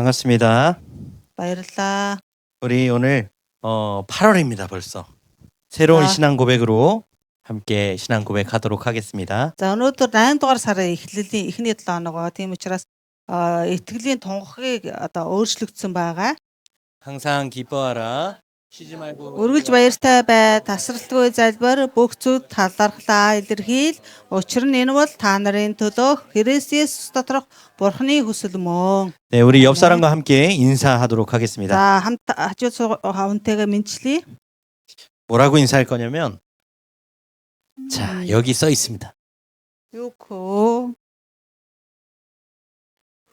반갑습니다. баярлалаа. 우리 오늘 8월입니다 벌써. 새로운 아. 신앙 고백으로 함께 신앙 고백하도록 하겠습니다. За өнөөдөр 8 дугаар сарын эхлэлийн эхний 7 хоногоо. Тийм учраас итгэлийн тунхагийг өөрчлөгдсөн байгаа. 항상 기뻐하라. 쉬지 말고 Өргөж баяртай бай, тасралтгүй залбир, бүх зүйл талархлаа илэрхийл. Учир нь энэ бол та нарын төлөө Христ Есүс доторх Бурхны хүсэл мөн. 네, 우리 옆 사람과 함께 인사하도록 하겠습니다. За хамт хажууд хавнтайгаа мэдчлээ. 뭐라고 인사할 거냐면 자, 여기 써 있습니다. Юуко.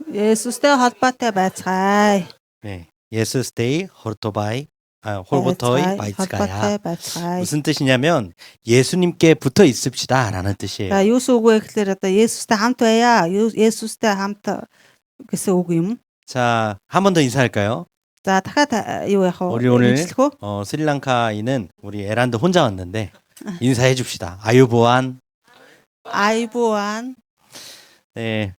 Есүстэй холбоотой байцгаая. 네. 예스스데이 홀보토이 바이츠가야. байцгаая. 무슨 뜻이냐면 예수님께 붙어 있읍시다라는 뜻이에요. За юу үг вэ гэхээр Есүстэй хамт байя. Есүстэй хамт гэсэн үг юм. 자, 한 번 더 인사할까요? За дахиад юу яах вэ? 우리 오늘 Хэлэх үү? 스리랑카인은 우리 에란드 혼자 왔는데 인사해 줍시다. 아유보안. 아이보안. 네.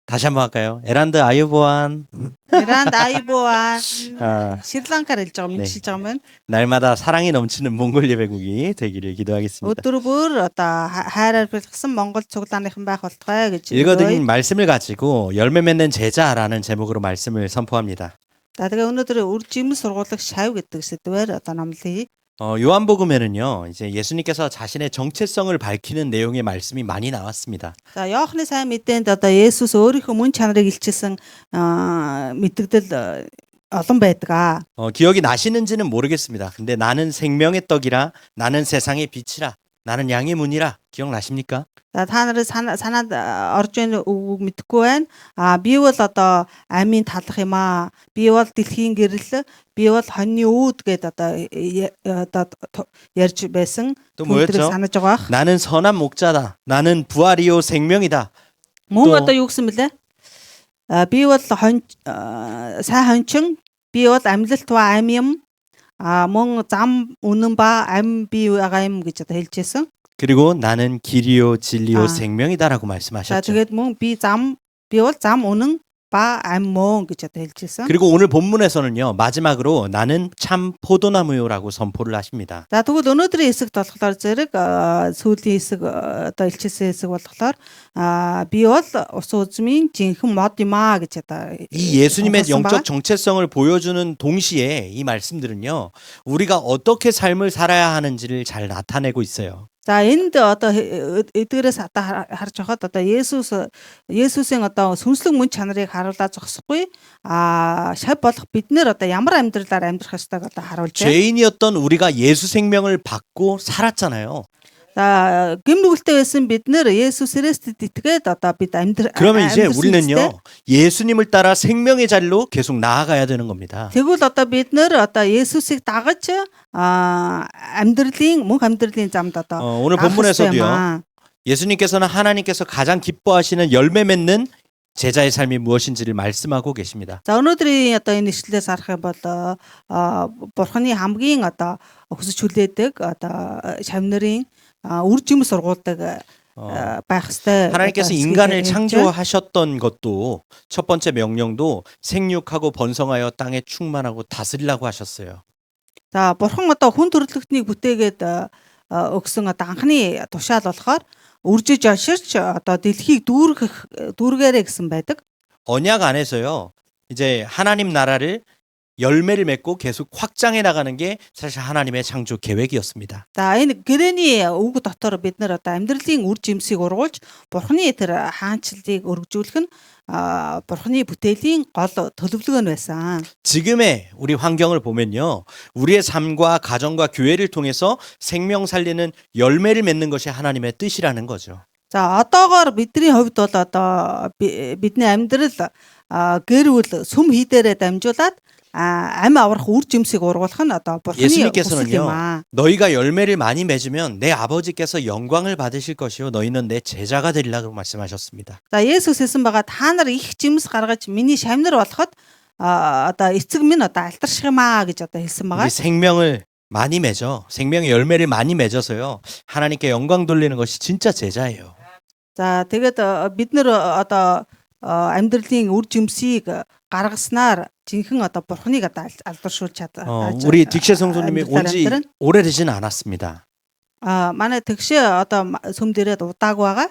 다시 한번 할까요? 에란드 아유보안. Иранд 아이보안. 아, Шри-Ланкаар хэлж байгаа мэдчилж байгаа юм байна. 날마다 사랑이 넘치는 몽골 예배국이 되기를 기도하겠습니다. Өдөр бүр хайраар бэлгсэн Монгол цуглааныхан байх болтугай гэж 읽어드린 말씀을 가지고 열매 맺는 제자라는 제목으로 말씀을 선포합니다. За тэгээ өнөөдөр үр жимс сургуулах шав гэдэг сэдвээр номлоё. 요한복음에는요, 이제 예수님께서 자신의 정체성을 밝히는 내용의 말씀이 많이 나왔습니다. За Иохны сайн мэдээнд Есүс өөрийнхөө мөн чанарыг илчилсэн мэдэгдэл олон байдаг. 기억이 나시는지는 모르겠습니다. 근데 나는 생명의 떡이라, 나는 세상의 빛이라, 나는 양의 문이라 기억나십니까? За та нарыг санаад орж ийн үг мэдэхгүй байна. Би бол амийн талах юм аа. Би бол дэлхийн гэрэл, би бол хоньны үүд гэдэг ярьж байсан. 또 뭐였죠? санаж байгаа бах. 나는 선한 목자다. 나는 부활이요 생명이다. Мөн 또- юу гэсэн бэлээ? Би бол сайн хончин, би бол амьлалт ба ам юм. Мөн зам үнэн ба ам би байгаа юм гэж хэлжсэн. 그리고 나는 길이요 진리요 아. 생명이다라고 За 말씀하셨죠. тэгээд мөн би бол зам үнэн ба ам мөн гэж хэлжсэн. 그리고 오늘 본문에서는요, 마지막으로 나는 참 포도나무요라고 선포를 하십니다. За тэгвэл өнөөдрийн хэсэгт болохоор зэрэг сүүлийн хэсэг илчилсэн хэсэг болохоор би бол ус үзмийн жинхэнэ мод юм аа гэж 이 예수님의 선포했습니다. 영적 정체성을 보여주는 동시에 이 말씀들은요, 우리가 어떻게 삶을 살아야 하는지를 잘 나타내고 있어요. За энд эдгээрээс харж байхад Есүсийн сүнслэг мөн чанарыг харуулж зогсохгүй шав болох бид нэр ямар амьдралаар амьдрах ёстойг харуулж байна. 죄인이었던 우리가 예수 생명을 받고 살았잖아요. За гимнүгэлтэй байсан бид нэр Есүс Христэд итгээд бид 그러면 이제 амьдрсан 우리는요, үстэй. 예수님을 따라 생명의 자리로 계속 나아가야 되는 겁니다. Тэгвэл бид нэр Есүсийг дагаж мөнх амьдралын замд 오늘 본문에서도요, 예수님께서는 하나님께서 가장 기뻐하시는 열매 맺는 제자의 삶이 무엇인지를 말씀하고 계십니다. За өнөөдрийн энэ ишлэлээс харах юм бол Бурханы хамгийн хүсэж хүлээдэг шавнарын үр жимс сургуулдаг байх ёстой. 하나님께서 인간을 창조하셨던 것도 첫 번째 명령도 생육하고 번성하여 땅에 충만하고 다스리라고 하셨어요. За Бурхан хүн төрөлхтнийг бүтээгээд өгсөн анхны тушаал болохоор үржиж оширч дэлхийг дүүргээрэй гэсэн байдаг. 언약 안에서요, 이제 하나님 나라를 열매를 맺고 계속 확장해 나가는 게 사실 하나님의 창조 계획이었습니다. За энэ гэрээний үг дотор бид нэр амьдралын үр жимсийг ургуулж Бурханы тэр хаанчлалыг өргөжүүлэх нь Бурханы бүтээлийн гол төлөвлөгөө нь байсан. 지금의 우리 환경을 보면요, 우리의 삶과 가정과 교회를 통해서 생명 살리는 열매를 맺는 것이 하나님의 뜻이라는 거죠. За одоогоор бидний хувьд бол бидний амьдрал гэр бүл сүм хийдээрээ дамжуулаад ам аврах үр жимсийг ургуулах нь Бурханы хүсэл юм аа. 예수님께서는요, 너희가 열매를 많이 맺으면 내 아버지께서 영광을 받으실 것이요 너희는 내 제자가 되리라고 말씀하셨습니다. За Есүс хэлсэн байгаа та нар их жимс гаргаж миний шавнар болоход эцэг минь альтарших юм аа гэж хэлсэн байгаа. 우리 생명을 많이 맺어, 생명의 열매를 많이 맺어서요, 하나님께 영광 돌리는 것이 진짜 제자예요. За тэгээд бид нэр амьдралын үр жимсийг гаргаснаар жинхэнэ одоо бурхныг одоо алдаршуулж 우리 딕셰 성도님이 амьдралаар 온지 амьдран. 오래되지는 않았습니다. манай тэгшээ одоо сүм дээрээ удаагүй байгаа.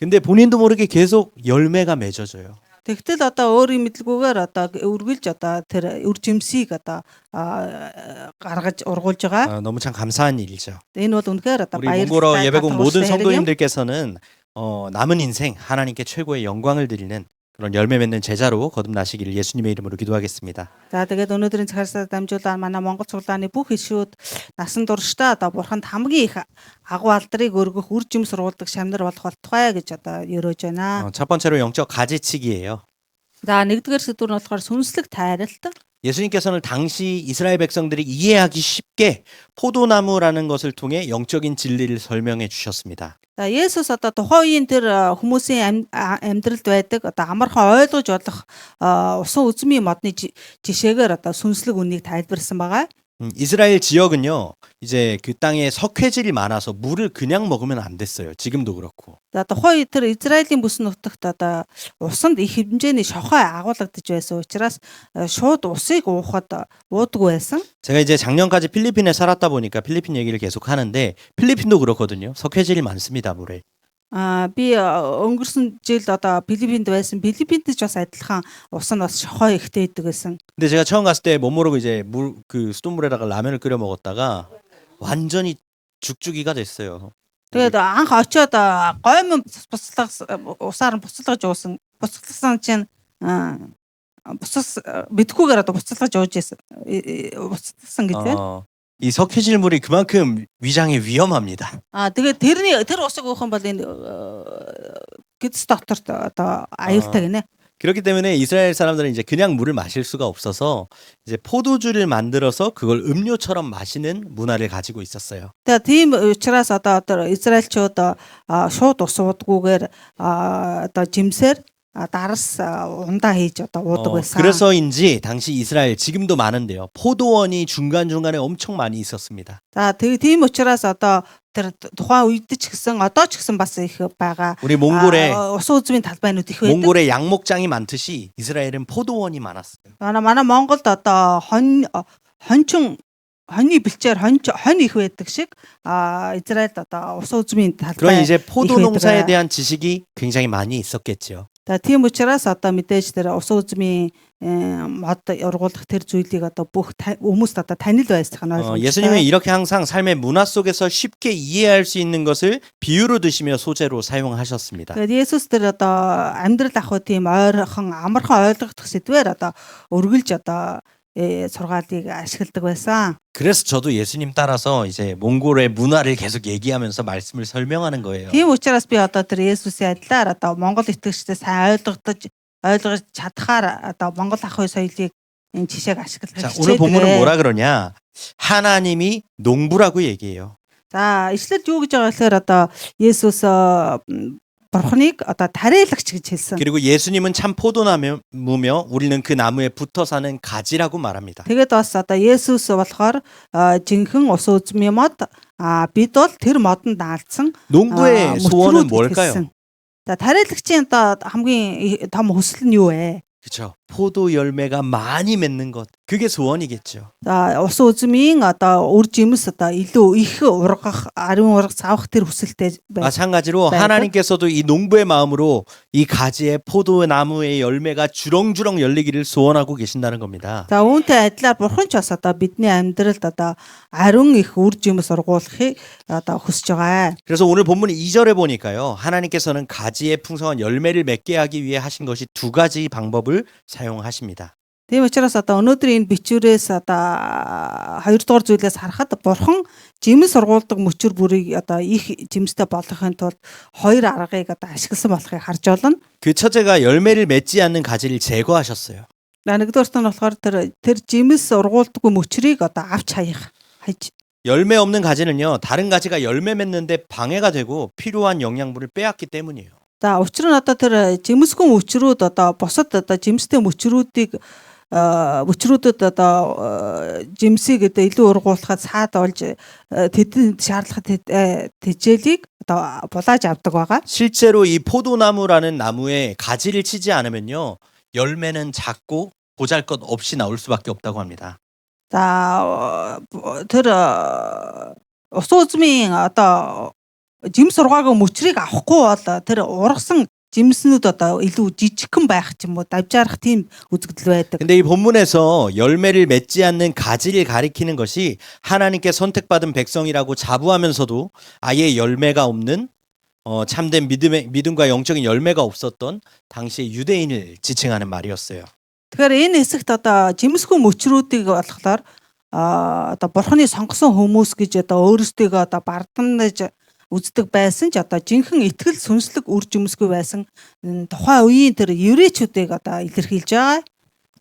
근데 본인도 모르게 계속 열매가 맺어져요. Тэгтэл одоо өөрийн мэдлгүйгээр одоо үргэлж одоо тэр үр жимсийг одоо гаргаж ургуулж байгаа. 너무 참 감사한 일이죠. Энэ бол үнэхээр одоо 우리 баярлалтай 몽골어 예배국 모든 талархалтай хэрэг юм. 성도님들께서는 남은 인생 하나님께 최고의 영광을 드리는 그런 열매 맺는 제자로 거듭나시기를 예수님의 이름으로 기도하겠습니다. За тэгээд өнөөдрийн цагаасаа дамжуулаад манай Монгол цуглааны бүх ишүүд насан туршдаа одоо бурханд хамгийн их агуу алдрыг өргөх үр жим сургуулдаг шамнар болох болтугай гэж одоо ерөөж байна. 첫 번째로 영적 가지치기예요. За нэгдүгээр сэдвэр нь болохоор сүнслэг тайралт. 예수님께서는 당시 이스라엘 백성들이 이해하기 쉽게 포도나무라는 것을 통해 영적인 진리를 설명해 주셨습니다. За Есүс одоо тухайн үеийн тэр хүмүүсийн амьдралд байдаг одоо амархан ойлгож болох усан үзмийн модны жишээгээр одоо сүнслэг үнийг тайлбарсан байгаа. 이스라엘 지역은요, 이제 그 땅에 석회질이 많아서 물을 그냥 먹으면 안 됐어요. 지금도 그렇고. За тухайн үе тэр Израилийн бүс нутагт одоо усанд их хэмжээний шохой агуулгадж байсан учраас шууд усыг уудаггүй байсан. 제가 이제 작년까지 필리핀에 살았다 보니까 필리핀 얘기를 계속 하는데 필리핀도 그렇거든요. 석회질이 많습니다, 물에. Би өнгөрсөн жил одоо Филиппинд байсан. Филиппинд ч бас адилхан ус нь бас шохой ихтэй идэг байсан. 근데 제가 처음 갔을 때 못 모르고 이제 그 수돗물에다가 라면을 끓여 먹었다가 완전히 죽죽이가 됐어요. Тэгээд анх очиод гоймон усаар нь буцалгаж уусан. Буцалгасан чинь буцас битгүүгээр одоо буцалгаж ууж байсан. Буцалгасан гэж байна. 이 석회질 물이 그만큼 위장에 위험합니다. Тэгээд тэр усыг уух юм бол энэ гэдэс докторт одоо аюултай гинэ. 그렇기 때문에 이스라엘 사람들은 이제 그냥 물을 마실 수가 없어서 이제 포도주를 만들어서 그걸 음료처럼 마시는 문화를 가지고 있었어요. Тэгээд тийм учраас одоо Израильчууд шууд ус уудгүйгээр одоо жимсээр дарас ундаа хийж одоо уудаг байсан. 그래서인지 당시 이스라엘 지금도 많은데요. 포도원이 중간중간에 엄청 많이 있었습니다. За тийм учраас одоо тэр тухайн үед ч гэсэн одоо ч гэсэн бас их байгаа. 우리 몽골에 ус үзмийн талбайнууд их байдаг. 몽골에 양목장이 많듯이 이스라엘은 포도원이 많았어요. манай Монголд одоо хончин хоньны бэлчээр хонь их байдаг шиг Израильд одоо ус үзмийн 그런 талбай. 이제 포도 농사에 대한 지식이 굉장히 많이 있었겠죠. Тийм учраас одоо мэдээж тэр ус үзмийн мод ургуулах тэр зүйлийг одоо бүх хүмүүст одоо танил байсах нь ойлгомжтой. 예수님은 이렇게 항상 삶의 문화 속에서 쉽게 이해할 수 있는 것을 비유로 드시며 소재로 사용하셨습니다. Тэгээд Есүс тэр одоо амьдрал ах тийм ойрхон амархан ойлгох сэдвээр одоо өргөлж одоо сургаалыг ашигладаг байсан. 그래서 저도 예수님 따라서 이제 몽골의 문화를 계속 얘기하면서 말씀을 설명하는 거예요. Тийм учраас би одоо тэр Есүсийн адилаар одоо Монгол итгэгчдээ сайн ойлгож чадхаар одоо Монгол ах уй соёлыг энэ жишээг ашиглах 자, 오늘 본문은 뭐라 그러냐? 하나님이 농부라고 얘기해요. За, ишлэлд юу гэж байгаа гэхээр одоо Есүс бурхныг одоо тариалагч гэж хэлсэн. 그리고 예수님은 참 포도나무며 우리는 그 나무에 붙어 사는 가지라고 말합니다. Тэгээд бас одоо Есүс болохоор жинхэнэ ус үзмийн мод бид бол тэр модонд наалдсан 농부의 소원은 뭘까요? За тариалагчийн одоо хамгийн том хүсэл нь юу вэ? 그렇죠. 포도 열매가 많이 맺는 것. 그게 소원이겠죠. За ус үзмийн одоо үр жимс одоо илүү их ургах, ариун ургах, савах тэр хүсэлтэй байна. 마찬가지로 네. 하나님께서도 이 농부의 마음으로 이 가지의 포도나무의 열매가 주렁주렁 열리기를 소원하고 계신다는 겁니다. За үүнтэй адилаар бурхан ч бас одоо бидний амьдралд одоо ариун их үр жимс ургуулахыг одоо хүсэж байгаа. 그래서 오늘 본문 2절에 보니까요. 하나님께서는 가지의 풍성한 열매를 맺게 하기 위해 하신 것이 두 가지 방법을 사용하십니다. Тийм учраас одоо өнөөдрийн энэ бичвэрээс одоо хоёрдугаар зүйлээс харахад бурхан жимс сургуулдаг мөчөр бүрийг одоо их жимстэй болгохын тулд хоёр аргыг одоо ашигласан болохыг харж байна. 그 첫째가 열매를 맺지 않는 가지를 제거하셨어요. Нэгдүгээрт нь болохоор тэр жимс сургуулдаггүй мөчрийг одоо авч хайж 열매 없는 가지는요. 다른 가지가 열매 맺는데 방해가 되고 필요한 영양분을 빼앗기 때문이에요. За учир нь одоо тэр жимсгүй мөчрүүд одоо бусад одоо жимстэй мөчрүүдэд одоо жимсийг одоо илүү ургуулахад саад болж тэдэнд шаардлагатай тэжээлийг одоо булааж авдаг байгаа. 실제로 이 포도나무라는 나무에 가지를 치지 않으면요. 열매는 작고 보잘것없이 나올 수밖에 없다고 합니다. За тэр ус үзмийн одоо жимс ургаагийн мөчрийг авахгүй бол тэр ургасан жимснүүд одоо илүү жижигхэн байх ч юм уу давжаарах тийм үзэгдэл байдаг. 근데 이 본문에서 열매를 맺지 않는 가지를 가리키는 것이 하나님께 선택받은 백성이라고 자부하면서도 아예 열매가 없는 참된 믿음과 영적인 열매가 없었던 당시의 유대인을 지칭하는 말이었어요. Тэгэхээр энэ хэсэгт одоо жимсгүй мөчрүүдийг болохоор одоо бурхны сонгосон хүмүүс гэж одоо өөрсдөө одоо бардамнаж үздэг байсан ч одоо жинхэнэ итгэл сүнслэг үр жимсгүй байсан тухайн үеийн тэр еврейчүүдийг одоо илэрхийлж байгаа.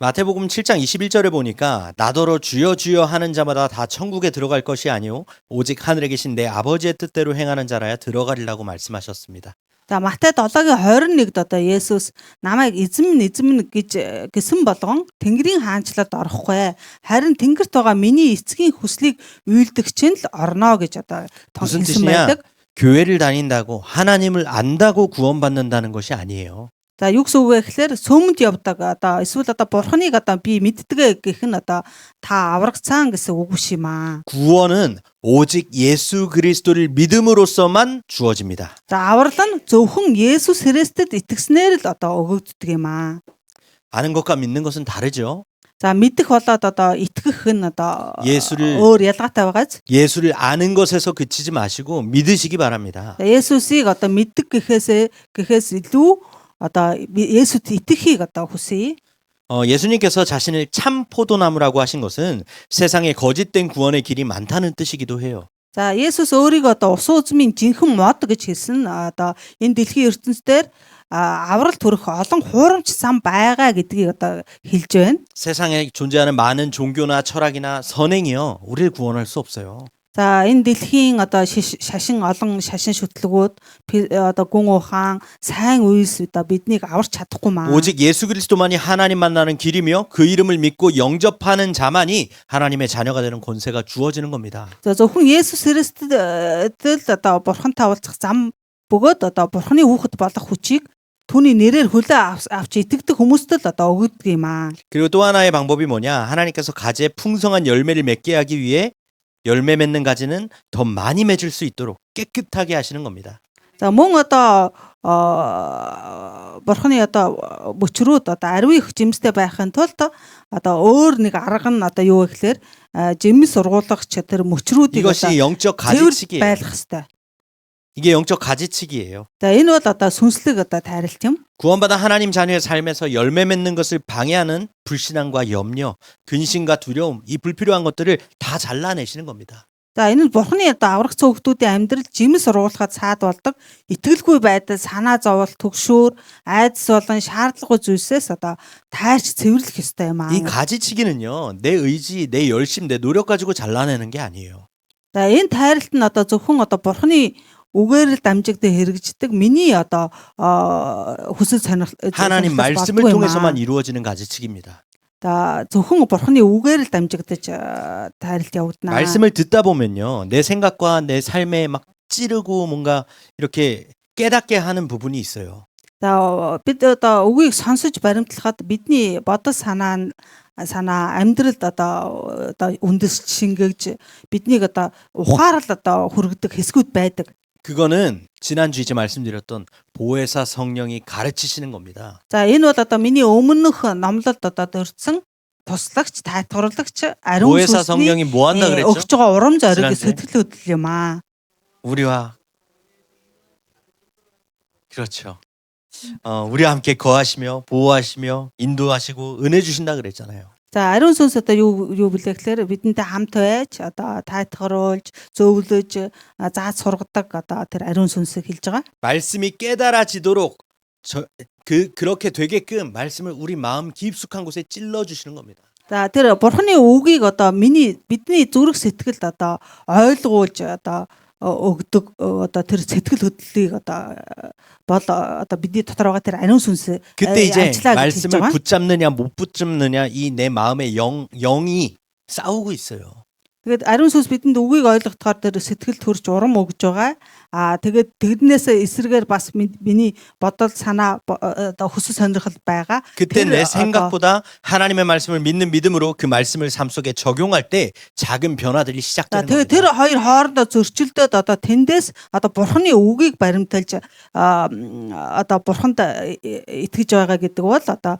마태복음 7장 21절에 보니까 나더러 주여 주여 하는 자마다 다 천국에 들어갈 것이 아니오 오직 하늘에 계신 내 아버지의 뜻대로 행하는 자라야 들어가리라고 말씀하셨습니다. За Матай 7-гийн 21-д одоо Есүс намайг эзэм гэж гэсэн болгон Тэнгэрийн хаанчлалд орохгүй. Харин Тэнгэрт байгаа миний эцгийн хүслийг үйлдэгч нь л орно гэж одоо 무슨 хэлсэн 뜻이냐? байдаг. 교회를 다닌다고 하나님을 안다고 구원받는다는 것이 아니에요. За юу гэсэн үг вэ гэхээр сөмөнд явдаг одоо эсвэл одоо бурхныг одоо би мэддэг гэх нь одоо та аврагцаан гэсэн үг биш юм аа. 구원은 오직 예수 그리스도를 믿음으로써만 주어집니다. За аврал нь зөвхөн Есүс Христэд итгэснээр л одоо өгөгддөг юм аа. 아는 것과 믿는 것은 다르죠. За мэдэх болоод одоо итгэх нь одоо 예수를 өөр ялгаатай байгааз. 예수를 아는 것에서 그치지 마시고 믿으시기 바랍니다. За Есүсийг одоо мэддэг гэхээс илүү одоо Есүст итгэхийг одоо хүсье. 예수님께서 자신을 참 포도나무라고 하신 것은 세상에 거짓된 구원의 길이 많다는 뜻이기도 해요. За Есүс өөрийгөө одоо ус үзмийн жинхэнэ мод гэж хэлсэн. Одоо энэ дэлхийн ертөнцийн аврал төрөх олон хуурамч зам байгаа гэдгийг одоо хэлж байна. 세상에 존재하는 많은 종교나 철학이나 선행이요 우리를 구원할 수 없어요. За энэ дэлхийн одоо олон шашин шүтлгүүд одоо гүн ухаан сайн үйлс одоо биднийг аварч чадахгүй маа. 오직 예수 그리스도만이 하나님 만나는 길이며 그 이름을 믿고 영접하는 자만이 하나님의 자녀가 되는 권세가 주어지는 겁니다. За зөвхөн Есүс Христэд одоо бурхантай уулзах зам бөгөөд одоо бурханы хүүхэд болох хүчийг түүний нэрээр хөлөө авч итгэдэг хүмүүстд л одоо өгдөг юм аа. 그리고 또 하나의 방법이 뭐냐? 하나님께서 가지에 풍성한 열매를 맺게 하기 위해 열매 맺는 가지는 더 많이 맺을 수 있도록 깨끗하게 하시는 겁니다. За мөн одоо бурханы одоо мөчрүүд одоо ариун их жимстэй байхын тулд одоо өөр нэг арга нь одоо юу вэ гэхээр жимс ургуулагч тэр мөчрүүдийг 이것이 영적 цэвэр 가지치기예요. байлгах хэрэгтэй. 이게 영적 가지치기예요. За энэ бол одоо сүнслэг одоо тайралт юм. 구원받은 하나님 자녀의 삶에서 열매 맺는 것을 방해하는 불신앙과 염려, 근심과 두려움, 이 불필요한 것들을 다 잘라내시는 겁니다. За энэ нь бурханы одоо аврагц хүүхдүүдийн амьдрал жимс ургуулахад саад болдог итгэлгүй байдал, санаа зовол, түгшүүр, айдас болон шаардлагагүй зүйлсээс одоо тайрч цэвэрлэх ёстой юм аа. 이 가지치기는요, 내 의지, 내 열심, 내 노력 가지고 잘라내는 게 아니에요. За энэ тайралт нь одоо зөвхөн одоо бурханы үгээр л дамжигдээ хэрэгждэг миний одоо хүсэл сонирхол 하나님 말씀을 통해서만 이루어지는 가지치기입니다. За зөвхөн бурханы үгээр л дамжигдаж тайралт явагдана. 말씀을 듣다 보면요, 내 생각과 내 삶에 막 찌르고 뭔가 이렇게 깨닫게 하는 부분이 있어요. За бид одоо үгийг сонсож баримтлахад бидний бодол санаа амьдралд одоо үндэс шингээж биднийг одоо ухаарал одоо хүргэдэг хэсгүүд байдаг. 그거는 지난주 이제 말씀드렸던 보혜사 성령이 가르치시는 겁니다. За энэ бол одоо миний өмнөх номлолд одоо дурдсан туслагч, тайлбарлагч, ариун 보혜사 сүнсний 성령이 뭐 한다 그랬죠? өгч байгаа урам зориг 지난주에? сэтгэл хөдлөл юм аа. 우리와 그렇죠. 우리와 함께 거하시며 보호하시며 인도하시고 은혜 주신다 그랬잖아요. За ариун сүнс одоо юу билээ гэхээр бидэнтэй хамт байж одоо тайлбарлуулж, зөвлөж, зааж сургадаг одоо тэр ариун сүнсийг хэлж байгаа. 말씀이 깨달아지도록 그렇게 되게끔 말씀을 우리 마음 깊숙한 곳에 찔러 주시는 겁니다. За тэр бурхны үгийг одоо бидний зүрх сэтгэлд одоо ойлгуулж одоо өгдөг одоо тэр сэтгэл хөдлөлийг одоо бол одоо бидний дотор байгаа тэр ариун сүнс 그때 이제 ажиллаа гэж хэлж 말씀을 байгаа. 붙잡느냐 못 붙잡느냐 이 내 마음의 영이 싸우고 있어요. Тэгээд ариун сүнс бидэнд үгийг ойлгохоор тэр сэтгэл төрж урам өгж байгаа. Тэгээд тэрнээс эсрэгээр бас миний бодол санаа одоо хүсэл сонирхол байгаа. 그때 내 어떤- 생각보다 하나님의 말씀을 믿는 믿음으로 그 말씀을 삶 속에 적용할 때 작은 변화들이 시작되는 тэгээд 겁니다. тэр хоёр хоорондоо зөрчилдөд одоо тэндээс одоо бурхны үгийг баримталж одоо бурханд итгэж байгаа гэдэг бол одоо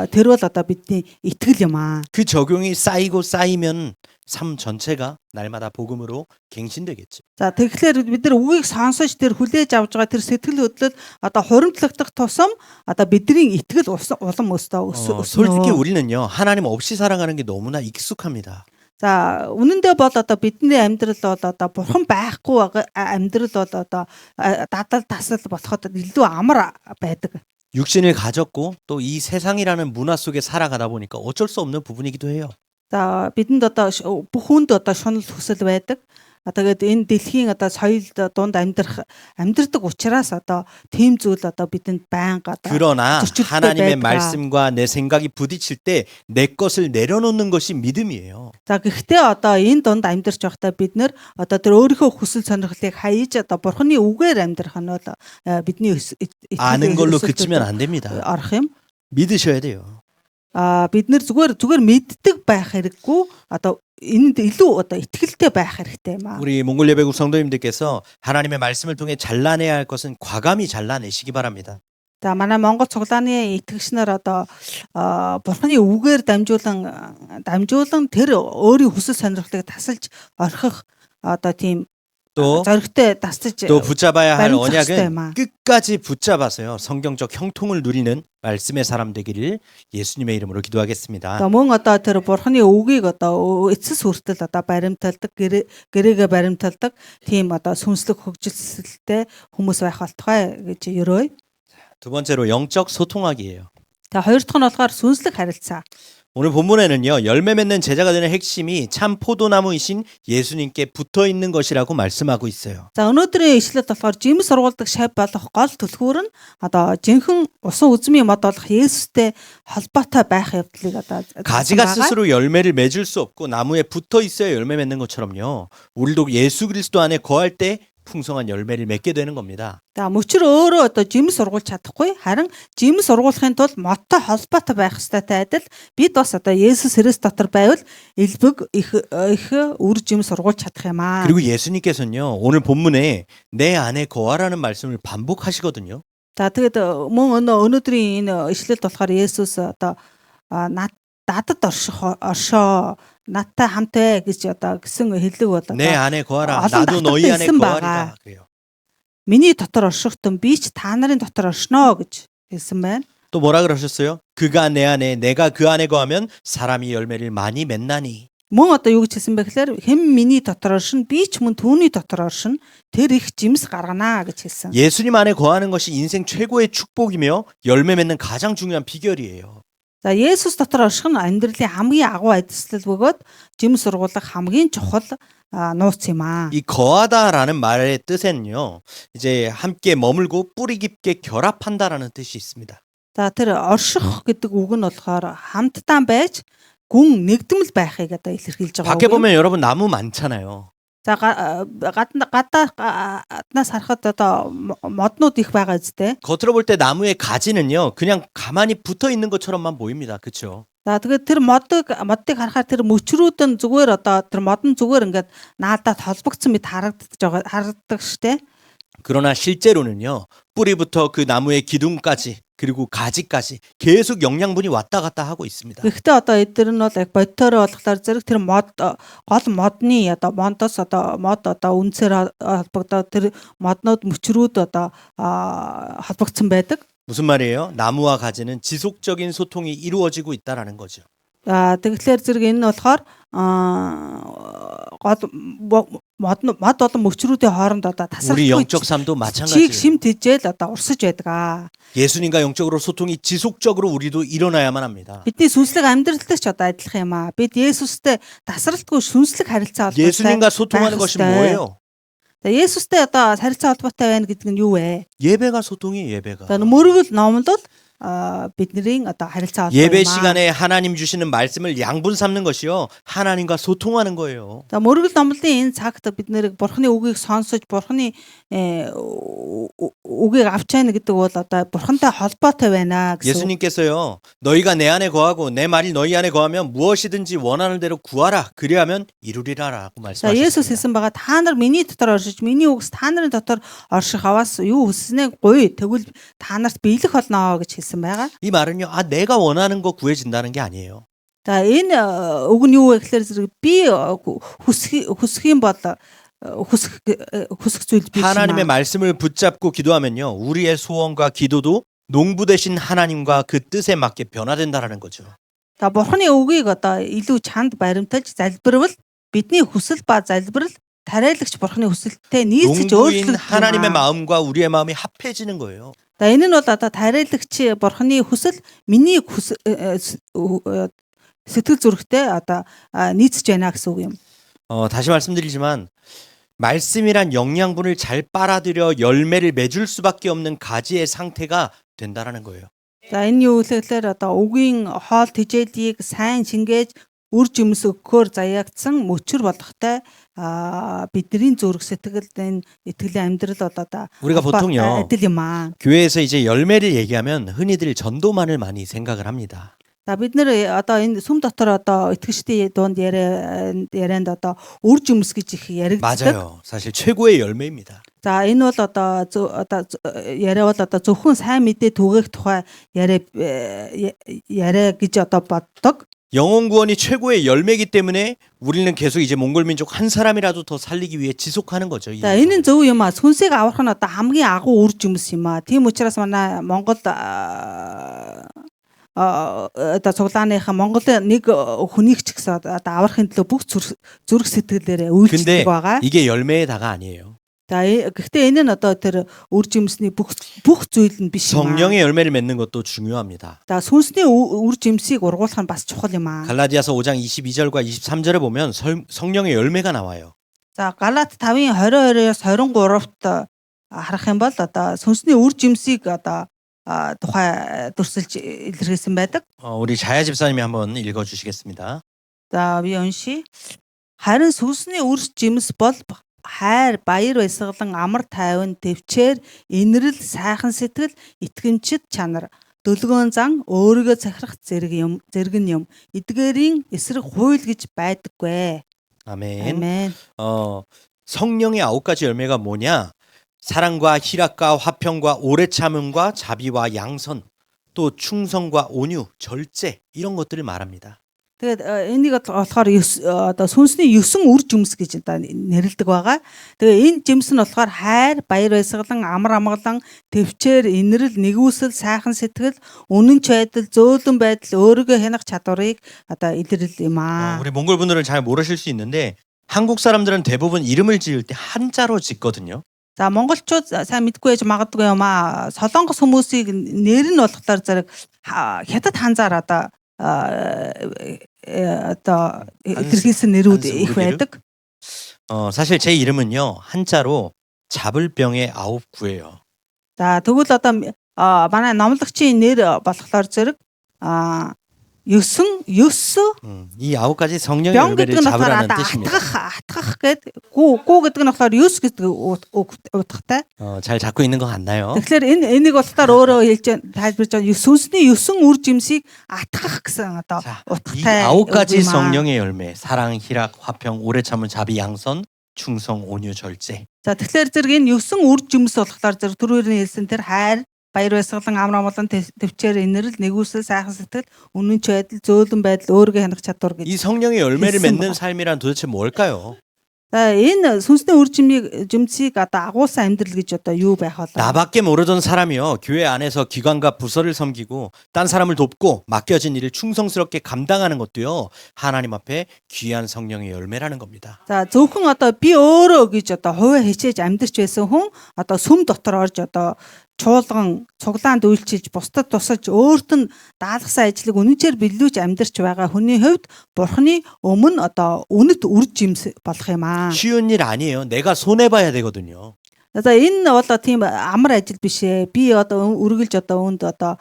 тэр бол одоо бидний итгэл юм аа. 그 적용이 쌓이고 쌓이면 삶 전체가 날마다 복음으로 갱신되겠죠. За тэгэхээр бид нар үгийг сонсож тэр хүлээж авж байгаа тэр сэтгэл хөдлөл одоо хуримтлагдах тусам одоо бидний итгэл улам 솔직히 өснө. 우리는요 하나님 없이 살아가는 게 너무나 익숙합니다. За үнэндээ бол одоо бидний амьдрал бол одоо бурхан байхгүй амьдрал бол одоо дадал тасал болоход илүү амар байдаг. 육신을 가졌고 또 이 세상이라는 문화 속에 살아가다 보니까 어쩔 수 없는 부분이기도 해요. За бидэнд одоо бүх хүнд одоо шунал хүсэл байдаг. Тэгээд энэ дэлхийн одоо соёлд дунд амьдрдаг учраас одоо тийм зүйл одоо бидэнд байнга одоо 그러나 зөрчилтэй 하나님의 байдаг. 말씀과 내 생각이 부딪힐 때 내 것을 내려놓는 것이 믿음이에요. За гэхдээ одоо энэ дунд амьдарч байхдаа бид нэр одоо тэр өөрийнхөө хүсэл сонирхлыг хаяж одоо бурхны үгээр амьдрах нь бол бидний 아는 걸로 그치면 안 됩니다. орох юм. 믿으셔야 돼요. Бид нэр зүгээр мэддэг байх хэрэггүй одоо энд илүү одоо итгэлтэй байх хэрэгтэй юм аа. 우리 몽골 예배국 성도님들께서 하나님의 말씀을 통해 잘라내야 할 것은 과감히 잘라내시기 바랍니다. За манай Монгол цуглааны итгэгч нар одоо бурхны үгээр дамжуулан тэр өөрийн хүсэл сонирхлыг тасалж орхих одоо тийм 또 зоригтой дасаж 붙잡아야 할 баримтлах 언약은 хэрэгтэй юм аа. 끝까지 붙잡아서요 성경적 형통을 누리는 말씀의 사람 되기를 예수님의 이름으로 기도하겠습니다. За мөн одоо тэр бурхны үгийг одоо эцэс хүртэл одоо баримталдаг гэрээгээ баримталдаг тийм одоо сүнслэг хөгжилсэлтэй хүмүүс байх болтугай гэж ерөөй. 두 번째로 영적 소통하기예요. За хоёр дахь нь болохоор сүнслэг харилцаа. 오늘 본문에는요 열매 맺는 제자가 되는 핵심이 참 포도나무이신 예수님께 붙어 있는 것이라고 말씀하고 있어요. За өнөөдрийн ишлэлд болохоор жимс сургуулдаг шав болох гол түлхүүр нь одоо жинхэнэ усан үзмийн мод болох Есүстэй холбоотой байх явдлыг одоо 가지가 스스로 열매를 맺을 수 없고 나무에 붙어 있어야 열매 맺는 것처럼요. 우리도 예수 그리스도 안에 거할 때 풍성한 열매를 맺게 되는 겁니다. За мөчр өөрөө одоо жимс сургуулж чадахгүй харин жимс сургуулахын тулд модтой холбоотой байх ёстой адил бид бас одоо Есүс Христ дотор байвал элбэг их үр жимс сургуулж чадах юм аа. 그리고 예수님께서는요 오늘 본문에 내 안에 거하라는 말씀을 반복하시거든요. За тэгээд мөн өнөөдрийн энэ ишлэлд болохоор Есүс одоо надад оршоо надтай хамтвэ гэж одоо гэсэн хэллэг бол 내 안에 거하라. олон 나도 너희 안에 давтагдсан 거하리라. 그래요. миний дотор орших тун би ч та нарын дотор оршно гэж хэлсэн байна. 또 뭐라 그러셨어요? 그가 내 안에 내가 그 안에 거하면 사람이 열매를 많이 맺나니. Мөн одоо юу гэж хэлсэн бэ гэхээр хэн миний дотор оршин би ч мөн түүний дотор оршин тэр их жимс гаргана гэж хэлсэн. 예수님 안에 거하는 것이 인생 최고의 축복이며 열매 맺는 가장 중요한 비결이에요. За Есүс дотор орших нь амьдралын хамгийн агуу айдслал бөгөөд жимс сургуулах хамгийн чухал нууц юм аа. 이 거하다라는 말의 뜻에는요. 이제 함께 머물고 뿌리 깊게 결합한다라는 뜻이 있습니다. За тэр орших гэдэг үг нь болохоор хамтдаа байж гүн нэгдмэл байхыг одоо илэрхийлж байгаа 밖에 үг юм. 보면 여러분 나무 많잖아요. За гаднаас харахад одоо моднууд их байгаа зү. 겉으로 볼 때 나무의 가지는요. 그냥 가만히 붙어 있는 것처럼만 보입니다. 그렇죠? За тэгээд тэр модыг харахаар тэр мөчрүүд нь зүгээр одоо тэр мод нь зүгээр ингээд наадад холбогдсон мэт харагддаг штэ. 그러나 실제로는요. 뿌리부터 그 나무의 기둥까지 그리고 가지까지 계속 영양분이 왔다 갔다 하고 있습니다. Гэхдээ одоо эдгээр нь бол яг бодтоор болохоор зэрэг тэр гол модны одоо мондос одоо мод одоо үнсээр холбогдоод тэр моднууд мөчрүүд одоо холбогдсон байдаг. 무슨 말이에요? 나무와 가지는 지속적인 소통이 이루어지고 있다라는 거죠. Тэгэхээр зэрэг энэ нь болохоор гол мод болон мөчрүүдийн хооронд одоо 우리 тасалдахгүй 영적 삶도 чиг 마찬가지예요. шим тэжээл одоо урсаж байдаг. 예수님과 영적으로 소통이 지속적으로 우리도 일어나야만 합니다. Бидний сүнслэг амьдралтай ч одоо адилхан юм аа. Бид Есүстэй тасралтгүй сүнслэг харилцаа холбоотой. 예수님과 소통하는 것이 뭐예요? За Есүстэй одоо харилцаа холбоотой байна гэдэг нь юу вэ? 예배가 소통이에요. 예배가. За мөргөл номлол бидний одоо харилцаа 예배 холбоо юм аа. 시간에 하나님 주시는 말씀을 양분 삼는 것이요. 하나님과 소통하는 거예요. За мөргөл номлын энэ цагт бид нэр бурхны үгийг сонсож бурхны үгийг авч яана гэдэг бол одоо бурхантай холбоотой байна гэсэн. 예수님께서요. 너희가 내 안에 거하고 내 말이 너희 안에 거하면 무엇이든지 원하는 대로 구하라. 그리하면 이루리라라고 За Есүс 말씀하셨습니다. хэлсэн байгаа та нар миний дотор оршиж миний үгс та нарын дотор орших аваас юу хүснээ гуй тэгвэл та нарт биелэх болно гэж хэлсэн байгаа. 이 말은요. 내가 원하는 거 구해진다는 게 아니에요. За энэ үг нь юу вэ гэхээр зэрэг би хүсэх юм бол хүсэх зүйл биш юм 하나님의 аа. 말씀을 붙잡고 기도하면요. 우리의 소원과 기도도 농부 되신 하나님과 그 뜻에 맞게 변화된다라는 거죠. За бурхны үгийг одоо илүү чанд баримталж залбирвал бидний хүсэл ба залбирал тариалагч бурхны хүсэлтэй нийцэж 농부인 өөрчлөгдөх 하나님의 юм аа. 마음과 우리의 마음이 합해지는 거예요. За энэ нь бол одоо тариалагч бурхны хүсэл миний сэтгэл зүрхтэй одоо нийцэж байна гэсэн үг юм. 다시 말씀드리지만 말씀이란 영양분을 잘 빨아들여 열매를 맺을 수밖에 없는 가지의 상태가 된다라는 거예요. За энэ юу гэхээр одоо үгийн хоол тэжээлийг сайн шингээж үр жимс өгөхөөр заяагдсан мөчр болгохтой бидний зүрх сэтгэл энэ итгэлийн амьдрал бол одоо 우리가 보통요. адил юм аа. 교회에서 이제 열매를 얘기하면 흔히들 전도만을 많이 생각을 합니다. За бид нэр одоо энэ сүм дотор одоо итгэжтэй дунд ярианд одоо үр жимс гэж их яригддаг. 맞아요. 사실 최고의 열매입니다. За энэ бол одоо яриа бол одоо зөвхөн сайн мэдээ түгээх тухай яриа гэж одоо боддог. 영혼 구원이 최고의 열매이기 때문에 우리는 계속 이제 몽골 민족 한 사람이라도 더 살리기 위해 지속하는 거죠. 이 За энэ нь зөв юм аа. Сүнсийг аврах нь одоо хамгийн агуу үр жимс юм аа. Тийм учраас манай Монгол одоо цуглааныхаа Монголын нэг хүнийг ч гэсэн одоо аврахын төлөө бүх зүрх сэтгэлээрээ үйлчлдэг 근데 байгаа. 이게 열매의 다가 아니에요. За гэхдээ энэ нь одоо тэр үр жимсний бүх зүйл нь биш юм аа. 성령의 열매를 맺는 것도 중요합니다. За сүнсний үр жимсийг ургуулах нь бас чухал юм аа. 갈라디아서 5장 22절과 23절에 보면 성령의 열매가 나와요. За Галат 5-ын 22-оос 23-т харах юм бол одоо сүнсний үр жимсийг одоо тухай дүрсэлж илэрхийлсэн байдаг. 우리 자야 집사님이 한번 읽어 주시겠습니다. За би уншия. Харин сүнсний үр жимс бол хайр, баяр баясгалан, амар тайван, төвчээр, инрэл, сайхан сэтгэл, итгэмжит чанар, дөлгөөн зан, өөрийгөө захирах зэрэг юм. Эдгээрийн эсрэг хууль гэж байдаггүй. 아멘. 아멘. 성령의 9가지 열매가 뭐냐? 사랑과 희락과 화평과 오래 참음과 자비와 양선, 또 충성과 온유, 절제 이런 것들을 말합니다. Тэгээд энийг болохоор одоо сүнсний 9 үр жимс гэж одоо нэрлэдэг байгаа. Тэгээ энэ жимс нь болохоор хайр, баяр баясгалан, амар амгалан, төвчээр, инрэл, нэгүсэл, сайхан сэтгэл, үнэн ч байдал, зөөлөн байдал, өөрийгөө хянах чадварыг одоо илэрэл юм аа. 우리 몽골 분들은 잘 모르실 수 있는데 한국 사람들은 대부분 이름을 지을 때 한자로 짓거든요. За монголчууд сайн мэдгүй байж магадгүй юм аа. Солонгос хүмүүсийг нэр нь болохоор зэрэг хятад ханзаар одоо илэрхийлсэн нэрүүд их байдаг. 사실 제 이름은요 한자로 잡을 병의 9구예요. За тэгвэл одоо манай номлогчийн нэр болохоор зэрэг 9 이 9가지 성령의 병 열매를 гэдэг нь болохоор 잡으라는 одоо 뜻입니다. атгах гэдэг гүү гэдэг нь болохоор 9 гэдэг утгатай. 잘 잡고 있는 것 같나요? Тэгэхээр энийг болохоор өөрөө хэлж тайлбарж байгаа сүнсний 9 үр жимсийг атгах гэсэн одоо 자, 이 утгатай. 9가지 үг юм аа. 성령의 열매, 사랑, 희락, 화평, 오래 참은 자비, 양선, 충성, 온유, 절제. За тэгэхээр зэрэг энэ 9 үр жимс болохоор зэрэг түрүүр нь хэлсэн тэр хайр, баяр баясгалан, амар амгалан, төвчээр, инрэл, нэгүсэл, сайхан сэтгэл, үнэн ч байдал, зөөлөн байдал, өөрийгөө хянах чадвар гэж. 이 성령의 열매를 있음. 맺는 삶이란 도대체 뭘까요? За энэ сүнсний үр жимсийг одоо агуулсан амьдрал гэж одоо юу байх вэ? 나밖에 모르던 사람이요. 교회 안에서 기관과 부서를 섬기고 딴 사람을 돕고 맡겨진 일을 충성스럽게 감당하는 것도요. 하나님 앞에 귀한 성령의 열매라는 겁니다. За зөвхөн одоо би өөрөө гэж одоо хувиа хичээж амьдарч байсан хүн одоо сүм дотор орж одоо чуулган цуглаанд үйлчилж бусдад тусаж өөрт нь даалгасан ажлыг үнэнчээр биелүүлж амьдарч байгаа хүний хувьд бурхны өмнө одоо үнэт үр жимс болох юм аа. 쉬운 일 아니에요. 내가 손해 봐야 되거든요. За энэ бол тийм амар ажил биш ээ. Би одоо үргэлж одоо үүнд одоо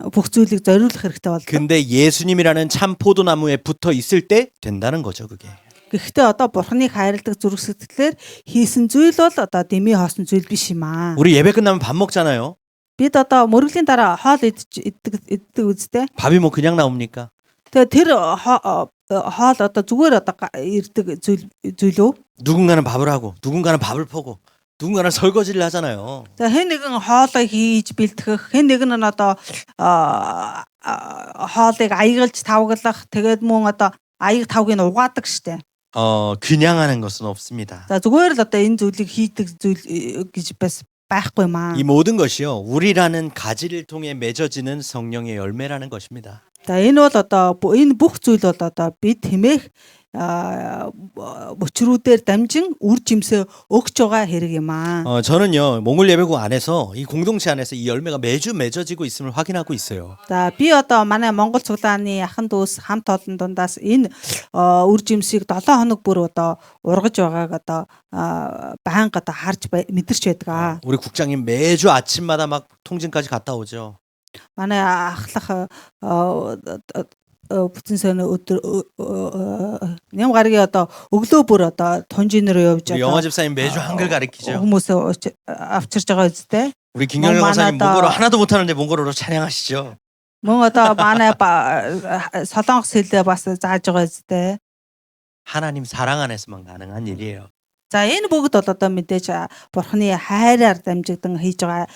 бүх зүйлийг зориулах хэрэгтэй бол. 근데 예수님이라는 참 포도나무에 붙어 있을 때 된다는 거죠, 그게. Гэхдээ одоо бурхныг хайрладаг зүрх сэтгэлээр хийсэн зүйл бол одоо дэмий хоосон зүйл биш юм аа. 우리 예배 끝나면 밥 먹잖아요. Бид одоо мөргөлийн дараа хоол иддэг үстэй. 밥이 뭐 그냥 나옵니까? Тэгээ тэр хоол одоо зүгээр одоо ирдэг зүйл үү? 누군가는 밥을 하고 누군가는 밥을 퍼고 누군가는 설거지를 하잖아요. За хэн нэгэн хоолоо хийж бэлтгэх, хэн нэг нь одоо хоолыг аягалж тавглах, тэгээд мөн одоо аяг тавгийг угаадаг штэ. 그냥 하는 것은 없습니다. За зүгээр л одоо энэ зүйлийг хийдэг зүйл гэж бас байхгүй маа. 이 모든 것이요. 우리라는 가지를 통해 맺어지는 성령의 열매라는 것입니다. За энэ бол одоо энэ бүх зүйл бол одоо бид хэмээх мөчрүүдээр дамжин үр жимсээ өгч байгаа хэрэг юм аа. 저는요. 몽골 예배국 안에서 이 공동체 안에서 이 열매가 매주 맺어지고 있음을 확인하고 있어요. За би одоо манай Монгол цуглааны ахын дүүс хамт олон дундаас энэ үр жимсийг 7 хоног бүр одоо ургаж байгааг одоо байнга одоо харж мэдэрч байдаг. 우리 국장님 매주 아침마다 막 통진까지 갔다 오죠. Манай ахлах бүтэн сөн өдөр ням гаргийн одоо өглөө бүр одоо тунжинроо явж 우리 영화 집사님 매주 한글 가르치죠. хүмүүс авчирж байгаа үстэй. 우리 김경래 권사님 몽골어 하나도 못하는데 몽골어로 찬양하시죠. Мөн одоо манай солонгос хэлээ бас зааж байгаа үстэй. 하나님 사랑 안에서만 가능한 일이에요. За энэ бүгд бол одоо мэдээж бурхны хайраар дамжигдан хийж байгаа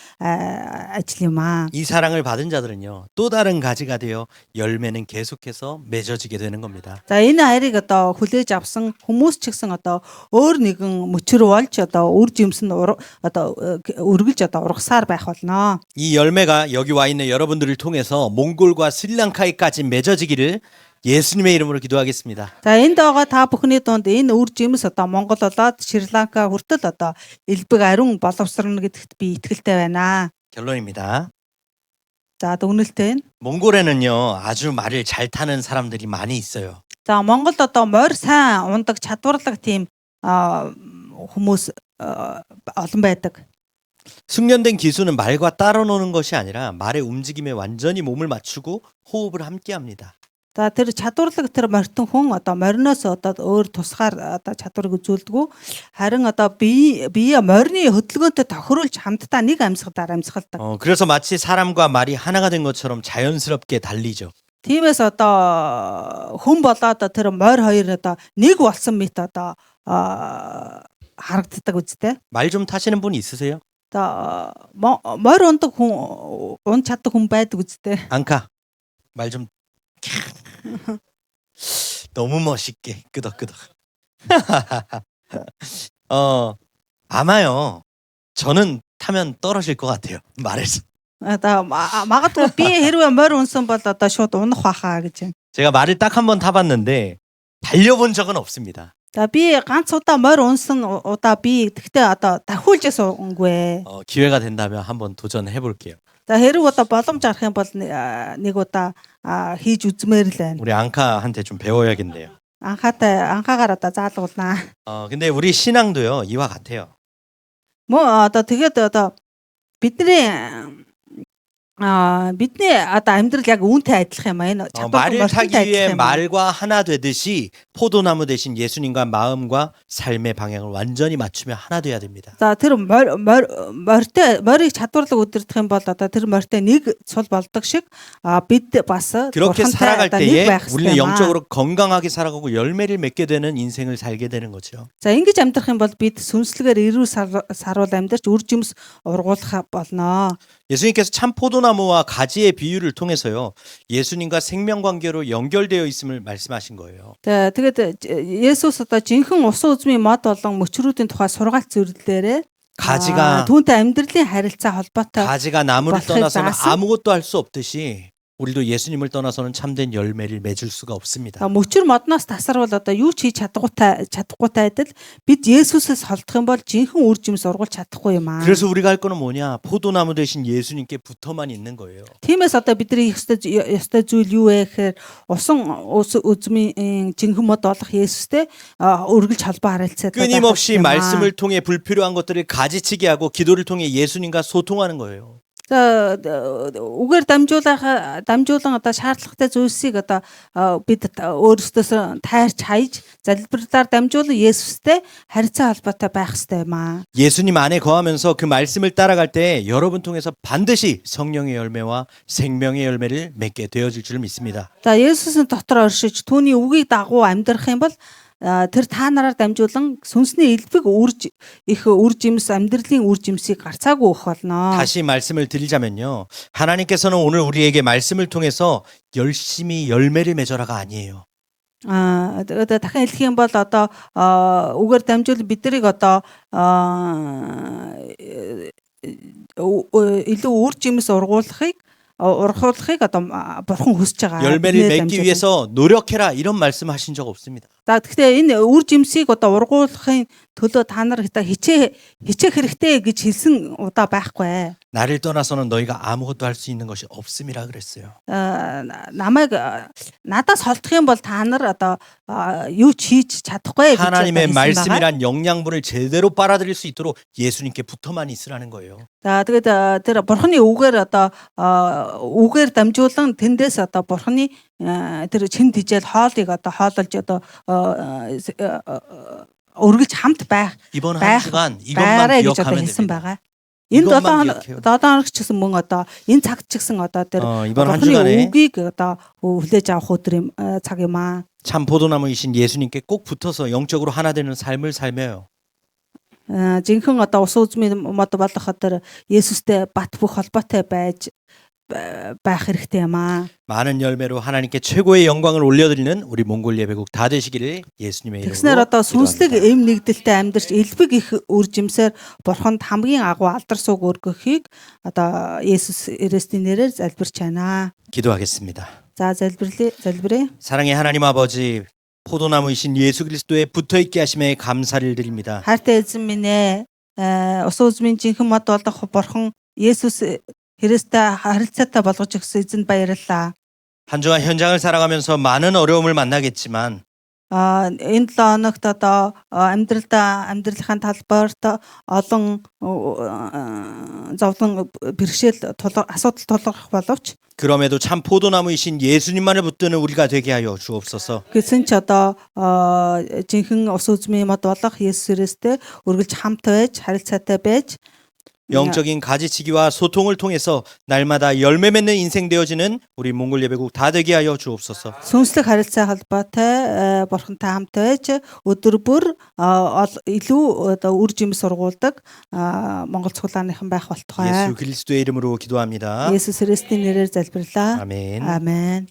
ажил юм аа. 이 사랑을 받은 자들은요. 또 다른 가지가 되어 열매는 계속해서 맺어지게 되는 겁니다. За энэ хайрыг одоо хүлээж авсан хүмүүс ч гэсэн одоо өөр нэгэн мөчр болж одоо үр жимс нь одоо үргэлж одоо ургасаар байх болно. 이 열매가 여기 와 있는 여러분들을 통해서 몽골과 스리랑카에까지 맺어지기를 예수님의 이름으로 기도하겠습니다. За энд байгаа та бүхний дунд энэ үр жимс одоо Монгол болоод Шри-Ланка хүртэл одоо элбэг ариун боловсрно гэдэгт би итгэлтэй байна. 결론입니다. За дүгнэлтээ. 몽골에는요. 아주 말을 잘 타는 사람들이 많이 있어요. За Монголд одоо морь сайн ундаг чадварлаг тийм хүмүүс олон байдаг. 숙련된 기수는 말과 따로 노는 것이 아니라 말의 움직임에 완전히 몸을 맞추고 호흡을 함께 합니다. За тэр чадварлаг тэр морьтон хүн одоо мориноос одоо өөр тусгаар одоо чадварыг үзүүлдэг. Харин одоо бие морины хөдөлгөөнтэй тохируулж хамтдаа нэг амьсгалаар амьсгалдаг. 그래서 마치 사람과 말이 하나가 된 것처럼 자연스럽게 달리죠. Тиймээс одоо хүн болоод тэр морь хоёр одоо нэг болсон мэт одоо харагддаг үстэй. 말 좀 타시는 분 있으세요? Одоо морь ундаг хүн ун чаддаг хүн байдаг үстэй. 앙카 말 좀 너무 멋있게 끄덕끄덕. 아마요. 저는 타면 떨어질 것 같아요. 말에서. Одоо магадгүй би хэрвээ морь унсан бол одоо шууд унах байхаа гэж байна. 제가 말을 딱 한 번 타봤는데 달려본 적은 없습니다. За би ганц удаа морь унсан удаа би тэгтээ одоо дахиулж ясангүй. 기회가 된다면 한번 도전해 볼게요. За хэрэг одоо боломж гарах юм бол нэг удаа хийж үзмээр л байна. 우리 앙카한테 좀 배워야겠네요. Анхаагаар одоо заалгуулнаа. 근데 우리 신앙도요. 이와 같아요. Мөн одоо тэгээд одоо бидний одоо амьдрал яг үүнтэй адилах юм аа. Энэ 말을 타기 위해 말과 하나 되듯이 포도나무 대신 예수님과 마음과 삶의 방향을 완전히 맞추며 하나 돼야 됩니다. За тэр морийг чадварлаг удирдах юм бол одоо тэр морьтой нэг цул болдог шиг бид бас 그렇게 살아갈 때에 우리는 영적으로 건강하게 살아가고 열매를 맺게 되는 인생을 살게 되는 거죠. За ингэж амьдрах юм бол бид сүнслэгээр эрүү саруул амьдарч үр жимс ургуулах болно. 예수님께서 참 포도나무와 가지의 비유를 통해서요. 예수님과 생명관계로 연결되어 있음을 말씀하신 거예요. Тэгээд Есүс одоо жинхэнэ усан үзмийн мод болон мөчрүүдийн тухай сургаалт зөвлөлөөрөө 가지가 түүнтэй амьдралын харилцаа холбоотой 가지가 나무를 떠나서는 아무것도 할 수 없듯이 우리도 예수님을 떠나서는 참된 열매를 맺을 수가 없습니다. Мөчөр модноос тасарвал одоо юу ч хийж чадахгүй адил бид Есүсээс холдох юм бол жинхэнэ үр жимс ургуулж чадахгүй юм аа. 그래서 우리가 할 거는 뭐냐? 포도나무 대신 예수님께 붙어만 있는 거예요. Тиймээс одоо бидний ёстой зүйл юу вэ гэхээр усан үзмийн жинхэнэ мод болох Есүстэй үргэлж холбоо харилцаатай 끊임없이 말씀을 통해 불필요한 것들을 가지치게 하고 기도를 통해 예수님과 소통하는 거예요. үгээр дамжуулан одоо шаардлагатай зүйлсийг одоо бид өөрсдөөс тайрч хайж залбиралаар дамжуулан Есүстэй харилцаа холбоотой байх ёстой юм аа. 예수님 안에 거하면서 그 말씀을 따라갈 때 여러분 통해서 반드시 성령의 열매와 생명의 열매를 맺게 되어질 줄 믿습니다. За Есүсийн дотор оршиж түүний үгийг дагуу амьдрах юм бол тэр та нараар дамжуулан сүнсний элбэг их үр жимс амьдралын үр жимсийг гарцаагүй өгөх болно. 다시 말씀을 드리자면요. 하나님께서는 오늘 우리에게 말씀을 통해서 열심히 열매를 맺어라가 아니에요. Тэгээд дахин хэлэх юм бол одоо үгээр дамжуул биднийг одоо илүү үр жимс ургуулахыг одоо бурхан хүсэж байгаа. 열매를 맺기 위해서 노력해라 이런 말씀하신 적 없습니다. За тэгэхээр энэ үр жимсийг одоо ургуулахын төлөө та нар хичээх хэрэгтэй гэж хэлсэн удаа байхгүй. 나를 떠나서는 너희가 아무것도 할 수 있는 것이 없음이라 그랬어요. 남айг надаас холдох юм бол та нар одоо юу ч хийж чадахгүй гэж 하나님의 말씀이란 영양분을 제대로 빨아들일 수 있도록 예수님께 붙어만 있으라는 거예요. За тэгээд тэр бурханы үгээр одоо үгээр дамжуулан тэндээс одоо бурханы тэр чин тижэл хоолыг одоо хоололж одоо өргөж хамт байх 이번 한 주간 이것만 гэж одоо 기억하면 хэлсэн 됩니다. байгаа. Энэ 이것만 기억해요. 7 хоног ч гэсэн мөн одоо энэ цагт ч гэсэн одоо тэр 이번 한 бурханы 주간에 үгийг одоо хүлээж авах өдөр юм цаг юм аа. 참 포도나무이신 예수님께 꼭 붙어서 영적으로 하나 되는 삶을 살며요. Жинхэнэ одоо ус үзмийн мод болох одоо Есүстэй бат бүх холбоотой байж байх хэрэгтэй юм аа. 많은 열매로 하나님께 최고의 영광을 올려드리는 우리 몽골 예배국 다 되시기를 예수님의 Тэгснээр 이름으로 одоо сүнслэг 기도합니다. эм нэгдэлтэй амьдарч элбэг их үр жимсээр бурханд хамгийн агуу алдар суг өргөхийг одоо Есүс Христийн нэрээр залбирч байна. 기도하겠습니다. За залбирая. 사랑의 하나님 아버지, 포도나무이신 예수 그리스도에 붙어있게 하심에 감사를 드립니다. Хайртай эзэн минь ээ, ус үзмийн жинхэнэ мод болох бурхан Есүс Христтэй харилцаатай болгож өгсөн эзэнд баярлалаа. 한 주간 현장을 살아가면서 많은 어려움을 만나겠지만 Энэ 7 хоногт одоо амьдралын талбарт олон зовлон бэрхшээл асуудал тулгарх боловч 그럼에도 참 포도나무이신 예수님만을 붙드는 우리가 되게 하여 주옵소서. гэсэн ч одоо жинхэнэ ус үзмийн мод болох Есүс Христтэй үргэлж хамт байж харилцаатай байж 영적인 가지치기와 소통을 통해서 날마다 열매 맺는 인생 되어지는 우리 몽골 예배국 다 되게 하여 주옵소서. сүнслэг харилцаа холбоотой бурхантай хамт байж өдөр бүр илүү одоо үр жимс сургуулдаг Монгол цуглааныхан байх болтугай. 예수 그리스도의 이름으로 기도합니다. Есүс Христийн нэрээр залбирлаа. 아멘. Амен.